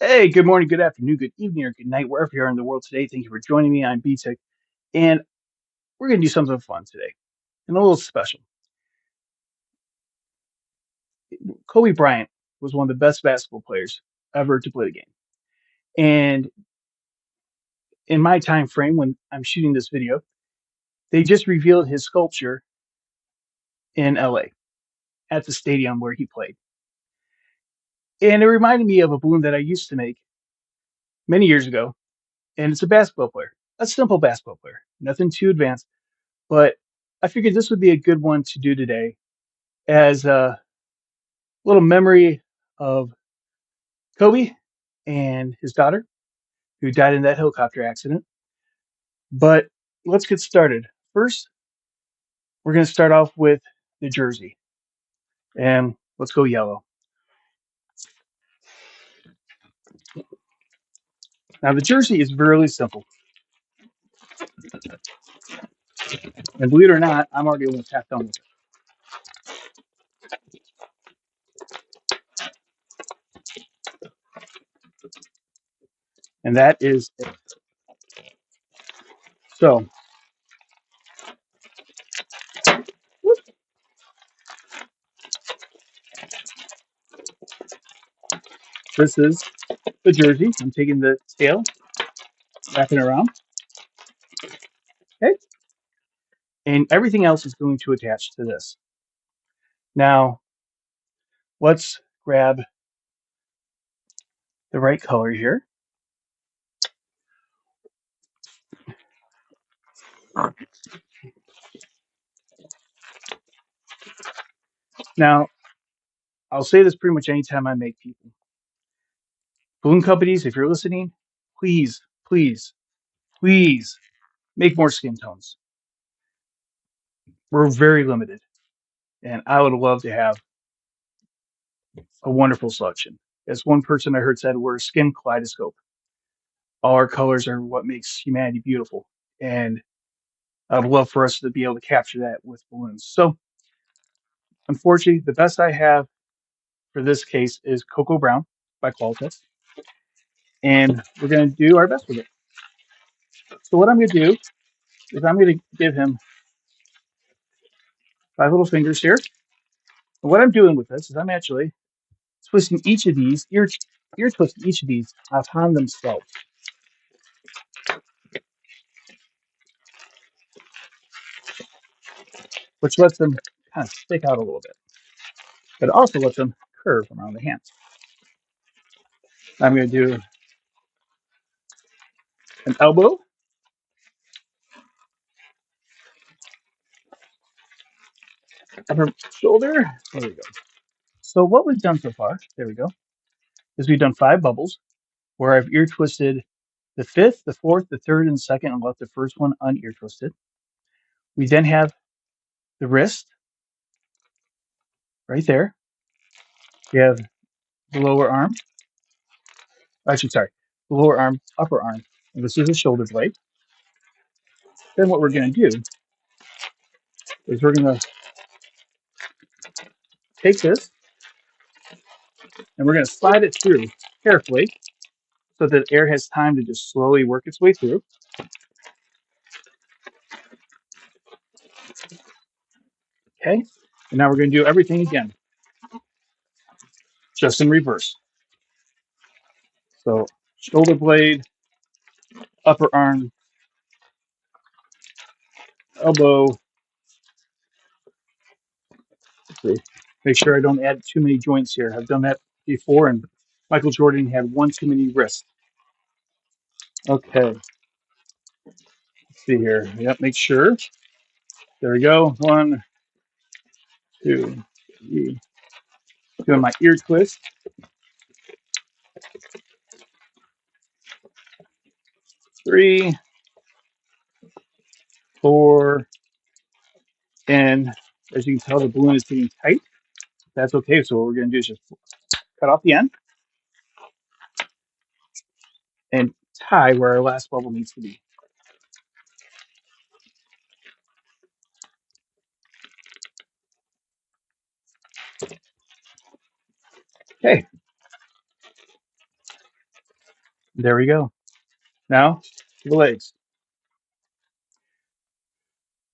Hey, good morning, good afternoon, good evening, or good night, wherever you are in the world today. Thank you for joining me. I'm BTech, and we're going to do something fun today and a little special. Kobe Bryant was one of the best basketball players ever to play the game. And in my time frame, when I'm shooting this video, they just revealed his sculpture in LA at the stadium where he played. And it reminded me of a balloon that I used to make many years ago. And it's a basketball player, a simple basketball player, nothing too advanced. But I figured this would be a good one to do today as a little memory of Kobe and his daughter who died in that helicopter accident. But let's get started. First, we're going to start off with the jersey, and let's go yellow. Now, the jersey is really simple, and believe it or not, I'm already almost half done with it. And that is it. So, this is the jersey. I'm taking the tail, wrapping it around, okay? And everything else is going to attach to this. Now, let's grab the right color here. Now, I'll say this pretty much anytime I make people. Balloon companies, if you're listening, please, please, please make more skin tones. We're very limited, and I would love to have a wonderful selection. As one person I heard said, we're a skin kaleidoscope. All our colors are what makes humanity beautiful, and I'd love for us to be able to capture that with balloons. So, unfortunately, the best I have for this case is Cocoa Brown by Qualitex, and we're going to do our best with it. So, what I'm going to do is I'm going to give him 5 little fingers here. And what I'm doing with this is I'm actually twisting each of these, ear twisting each of these upon themselves, which lets them kind of stick out a little bit, but also lets them curve around the hands. I'm going to do an elbow, upper shoulder. There we go. So what we've done so far, there we go, is we've done 5 bubbles where I've ear twisted the fifth, the fourth, the third, and the second, and left the first one unear twisted. We then have the wrist right there. We have the lower arm. Actually, sorry, the lower arm, upper arm, and this is the shoulder blade. Then what we're going to do is we're going to take this and we're going to slide it through carefully so that air has time to just slowly work its way through. Okay. And now we're going to do everything again, just in reverse. So shoulder blade, upper arm, elbow. Let's see. Make sure I don't add too many joints here. I've done that before, and Michael Jordan had one too many wrists. Okay. Let's see here. Yep. Make sure. There we go. 1, 2, 3. Doing my ear twist. 3, 4, and as you can tell, the balloon is getting tight. That's okay. So what we're going to do is just cut off the end and tie where our last bubble needs to be. Okay. There we go. Now, to the legs.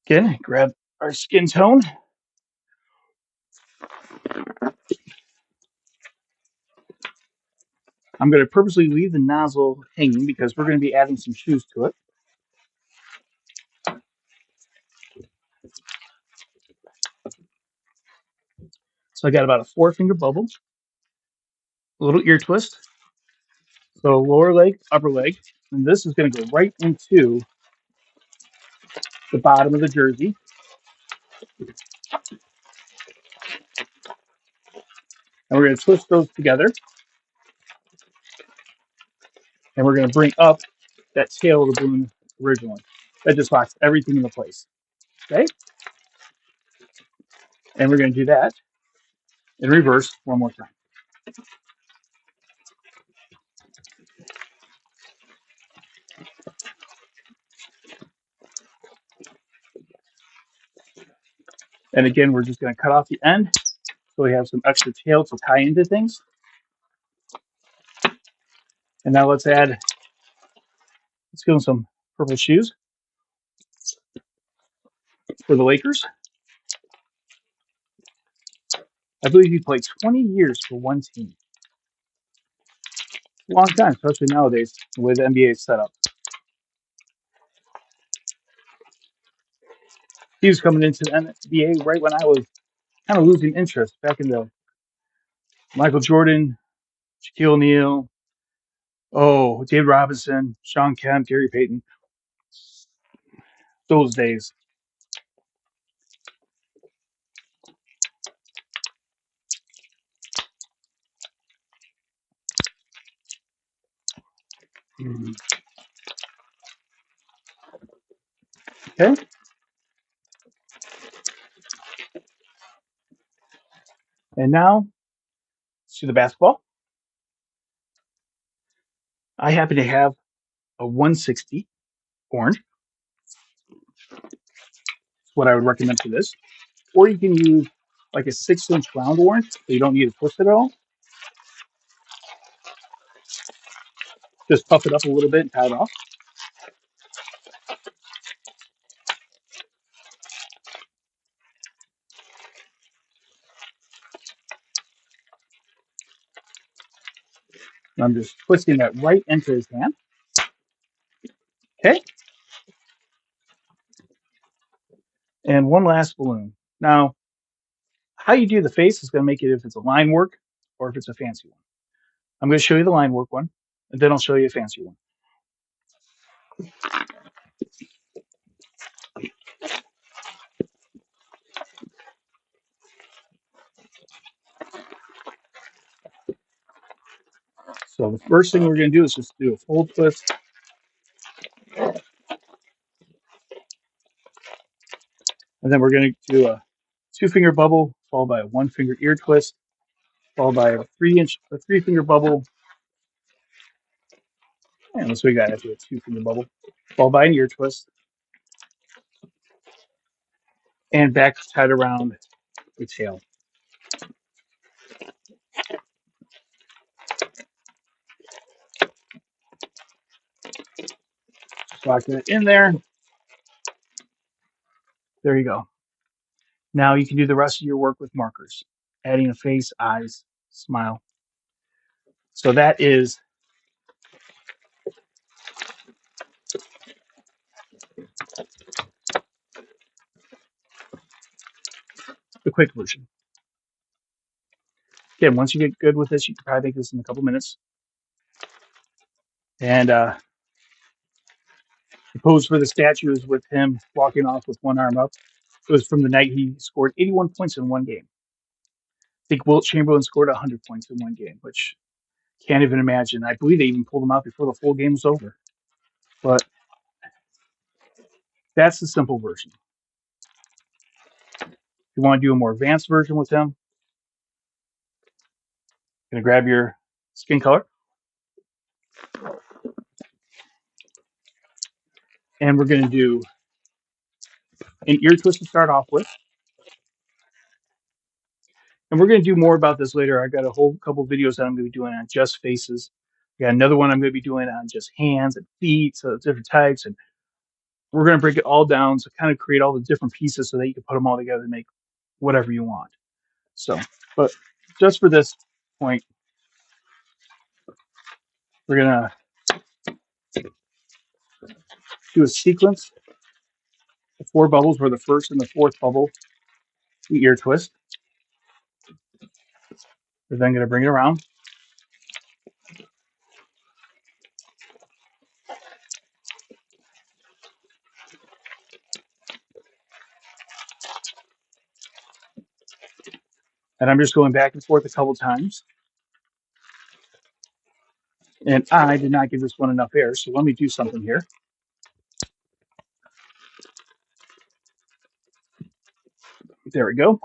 Again, grab our skin tone. I'm going to purposely leave the nozzle hanging because we're going to be adding some shoes to it. So I got about a 4-finger bubble, a little ear twist. So lower leg, upper leg. And this is going to go right into the bottom of the jersey. And we're going to twist those together. And we're going to bring up that tail of the balloon originally. That just locks everything into place. Okay? And we're going to do that in reverse one more time. And again, we're just going to cut off the end so we have some extra tail to tie into things. And now let's go with some purple shoes for the Lakers. I believe he played 20 years for one team. A long time, especially nowadays, the way the NBA is set up. He was coming into the NBA right when I was kind of losing interest back in the Michael Jordan, Shaquille O'Neal, David Robinson, Sean Kemp, Gary Payton. Those days. Okay. And now, to the basketball. I happen to have a 160 orange. That's what I would recommend for this. Or you can use like a 6-inch round orange, so you don't need to twist it at all. Just puff it up a little bit and tie it off. And I'm just twisting that right into his hand. Okay. And one last balloon. Now, how you do the face is going to make it if it's a line work or if it's a fancy one. I'm going to show you the line work one, and then I'll show you a fancy one. So the first thing we're going to do is just do a full twist. And then we're going to do a 2-finger bubble, followed by a 1-finger ear twist, followed by a 3-finger bubble. And this we got after a 2-finger bubble, followed by an ear twist, and back tied around the tail. Locking it in there. There you go. Now you can do the rest of your work with markers, adding a face, eyes, smile. So that is the quick version. Again, once you get good with this, you can probably make this in a couple minutes. And the pose for the statue is with him walking off with one arm up. It was from the night he scored 81 points in one game. I think Wilt Chamberlain scored 100 points in one game, which can't even imagine. I believe they even pulled him out before the full game was over. But that's the simple version. If you want to do a more advanced version with him, you're going to grab your skin color. And we're going to do an ear twist to start off with. And we're going to do more about this later. I got a whole couple videos that I'm going to be doing on just faces. We got another one I'm going to be doing on just hands and feet, so different types, and we're going to break it all down, so kind of create all the different pieces so that you can put them all together and make whatever you want. So, but just for this point, we're going to do a sequence of 4 bubbles where the first and the fourth bubble, the ear twist. We're then going to bring it around. And I'm just going back and forth a couple times. And I did not give this one enough air, so let me do something here. There we go.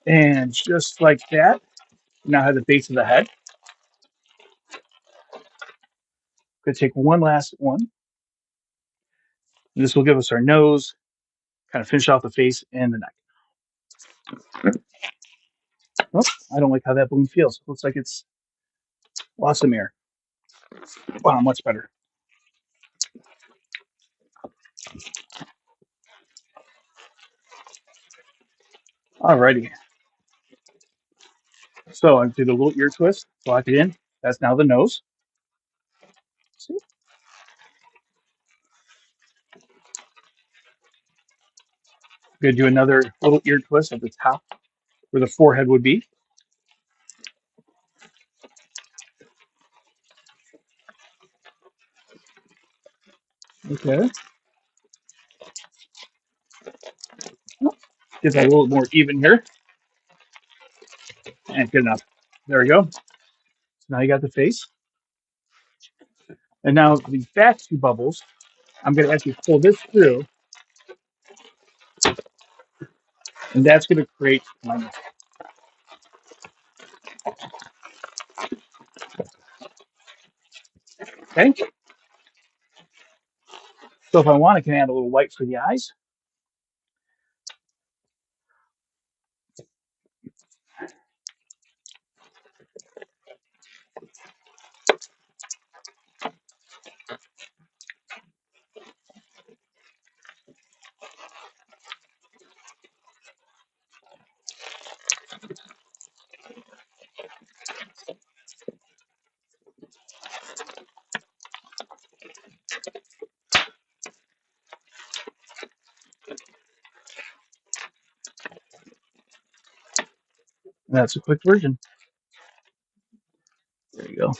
And just like that, we now have the base of the head. Going to take one last one. And this will give us our nose, kind of finish off the face and the neck. Oh, I don't like how that balloon feels. Looks like it's lost some air. Wow, much better. Alrighty. So I did a little ear twist, lock it in. That's now the nose. See? I'm going to do another little ear twist at the top where the forehead would be. Okay. Get that a little more even here. And good enough. There we go. So now you got the face. And now the back 2 bubbles, I'm going to actually pull this through, and that's going to create my neck. Okay? So if I want, I can add a little white for the eyes. And that's a quick version. There you go.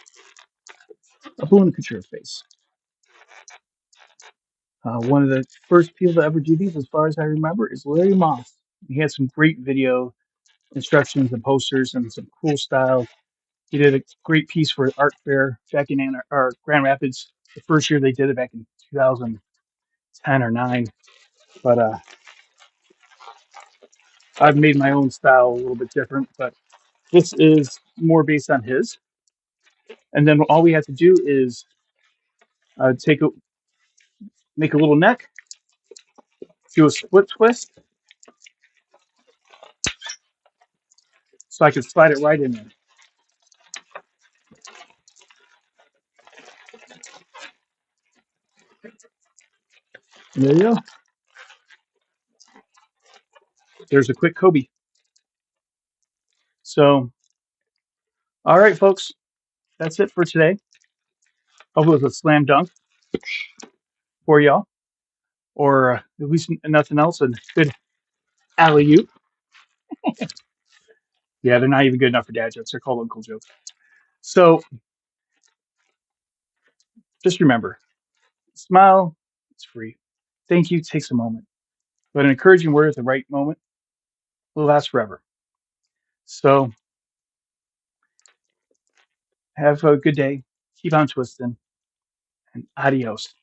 A balloon couture face. One of the first people to ever do these, as far as I remember, is Larry Moss. He had some great video instructions and posters and some cool style. He did a great piece for Art Fair back in Grand Rapids. The first year they did it back in 2010 or 9. But I've made my own style a little bit different. But this is more based on his. And then all we have to do is make a little neck, do a split twist, so I can slide it right in there. And there you go. There's a quick Kobe. So, all right, folks, that's it for today. Hope it was a slam dunk for y'all, or at least nothing else, a good alley oop. Yeah, they're not even good enough for dad jokes. They're called uncle jokes. So just remember, smile, it's free. Thank you takes a moment, but an encouraging word at the right moment will last forever. So have a good day. Keep on twisting, and adios.